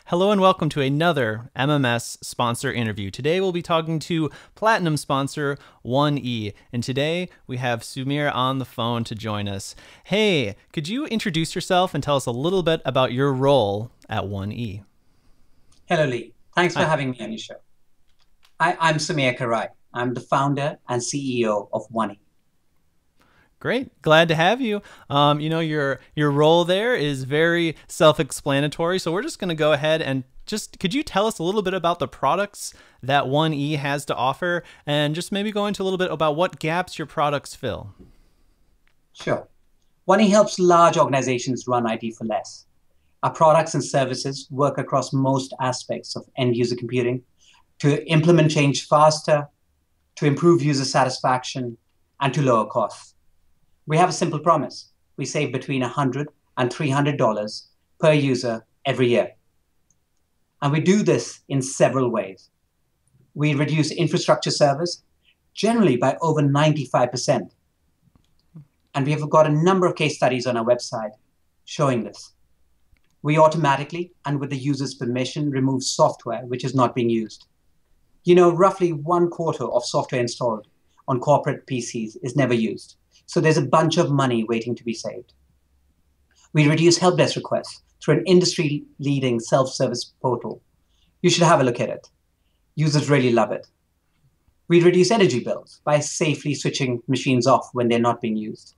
Hello and welcome to another MMS sponsor interview. Today we'll be talking to Platinum sponsor 1E, and today we have Sumir on the phone to join us. Hey, could you introduce yourself and tell us a little bit about your role at 1E? Hello, Lee. Thanks for Hi. having me on your show. I'm Sumir Karayi. I'm the founder and CEO of 1E. Great, glad to have you. Your role there is very self-explanatory, so we're just going to go ahead and could you tell us a little bit about the products that 1E has to offer, and just maybe go into a little bit about what gaps your products fill? Sure. 1E helps large organizations run IT for less. Our products and services work across most aspects of end user computing to implement change faster, to improve user satisfaction, and to lower costs. We have a simple promise. We save between $100 and $300 per user every year. And we do this in several ways. We reduce infrastructure service, generally by over 95%. And we have got a number of case studies on our website showing this. We automatically, and with the user's permission, remove software which is not being used. You know, roughly 1/4 of software installed on corporate PCs is never used. So there's a bunch of money waiting to be saved. We reduce help desk requests through an industry-leading self-service portal. You should have a look at it. Users really love it. We reduce energy bills by safely switching machines off when they're not being used.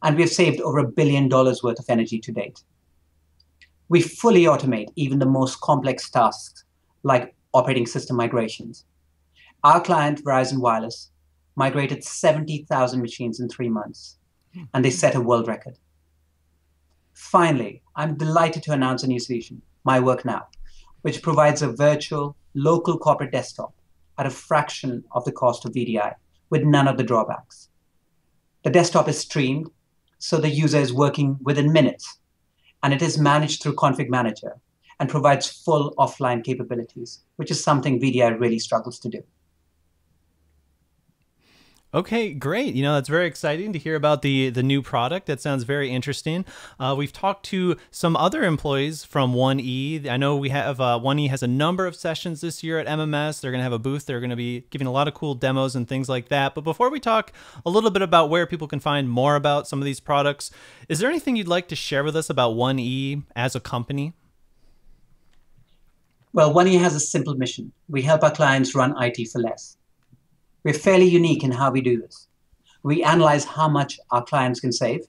And we have saved over $1 billion worth of energy to date. We fully automate even the most complex tasks, like operating system migrations. Our client, Verizon Wireless, migrated 70,000 machines in 3 months, and they set a world record. Finally, I'm delighted to announce a new solution, My Work Now, which provides a virtual local corporate desktop at a fraction of the cost of VDI with none of the drawbacks. The desktop is streamed, so the user is working within minutes, and it is managed through Config Manager and provides full offline capabilities, which is something VDI really struggles to do. Okay, great. That's very exciting to hear about the new product. That sounds very interesting. We've talked to some other employees from 1E. I know we have 1E has a number of sessions this year at MMS. They're going to have a booth. They're going to be giving a lot of cool demos and things like that. But before we talk a little bit about where people can find more about some of these products, is there anything you'd like to share with us about 1E as a company? Well, 1E has a simple mission. We help our clients run IT for less. We're fairly unique in how we do this. We analyze how much our clients can save.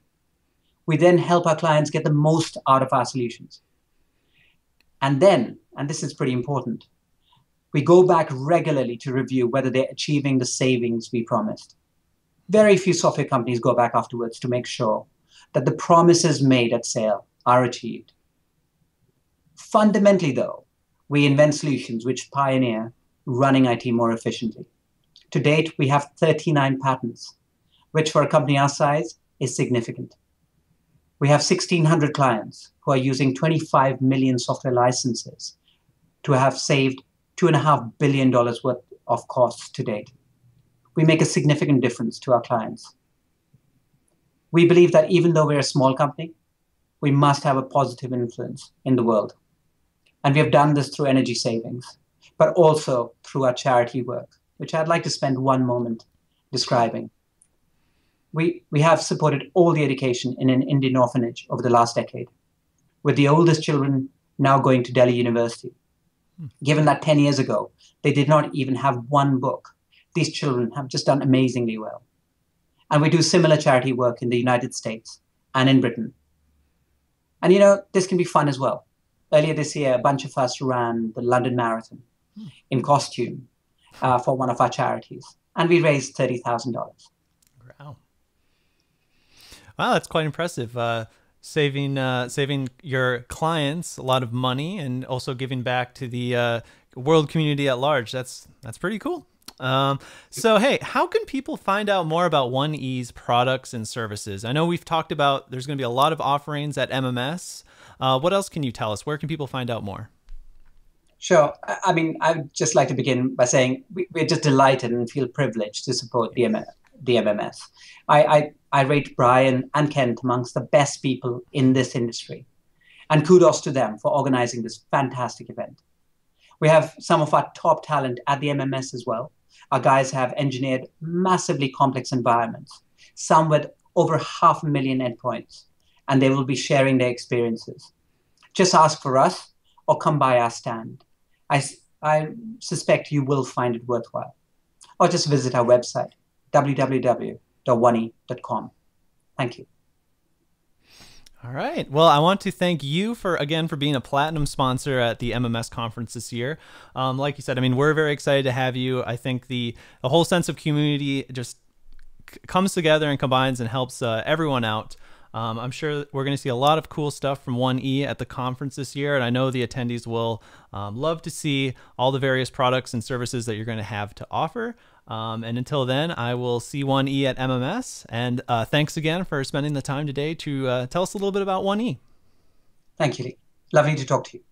We then help our clients get the most out of our solutions. And then, and this is pretty important, we go back regularly to review whether they're achieving the savings we promised. Very few software companies go back afterwards to make sure that the promises made at sale are achieved. Fundamentally, though, we invent solutions which pioneer running IT more efficiently. To date, we have 39 patents, which for a company our size is significant. We have 1,600 clients who are using 25 million software licenses to have saved $2.5 billion worth of costs to date. We make a significant difference to our clients. We believe that even though we're a small company, we must have a positive influence in the world. And we have done this through energy savings, but also through our charity work, which I'd like to spend one moment describing. We have supported all the education in an Indian orphanage over the last decade, with the oldest children now going to Delhi University. Given that 10 years ago, they did not even have one book, these children have just done amazingly well. And we do similar charity work in the United States and in Britain. And this can be fun as well. Earlier this year, a bunch of us ran the London Marathon in costume for one of our charities, and we raised $30,000. Wow. Wow, that's quite impressive. Saving your clients a lot of money and also giving back to the world community at large. That's pretty cool. So, hey, how can people find out more about 1E's products and services? I know we've talked about there's going to be a lot of offerings at MMS. What else can you tell us? Where can people find out more? Sure. I mean, I'd just like to begin by saying we're just delighted and feel privileged to support the MMS. I rate Brian and Kent amongst the best people in this industry. And kudos to them for organizing this fantastic event. We have some of our top talent at the MMS as well. Our guys have engineered massively complex environments, some with over 500,000 endpoints, and they will be sharing their experiences. Just ask for us or come by our stand. I suspect you will find it worthwhile. Or just visit our website, www.oney.com. Thank you. All right. Well, I want to thank you for being a platinum sponsor at the MMS conference this year. Like you said, I mean, we're very excited to have you. I think the whole sense of community just comes together and combines and helps everyone out. I'm sure we're going to see a lot of cool stuff from 1E at the conference this year, and I know the attendees will love to see all the various products and services that you're going to have to offer. And until then, I will see 1E at MMS. And thanks again for spending the time today to tell us a little bit about 1E. Thank you, Lee. Lovely to talk to you.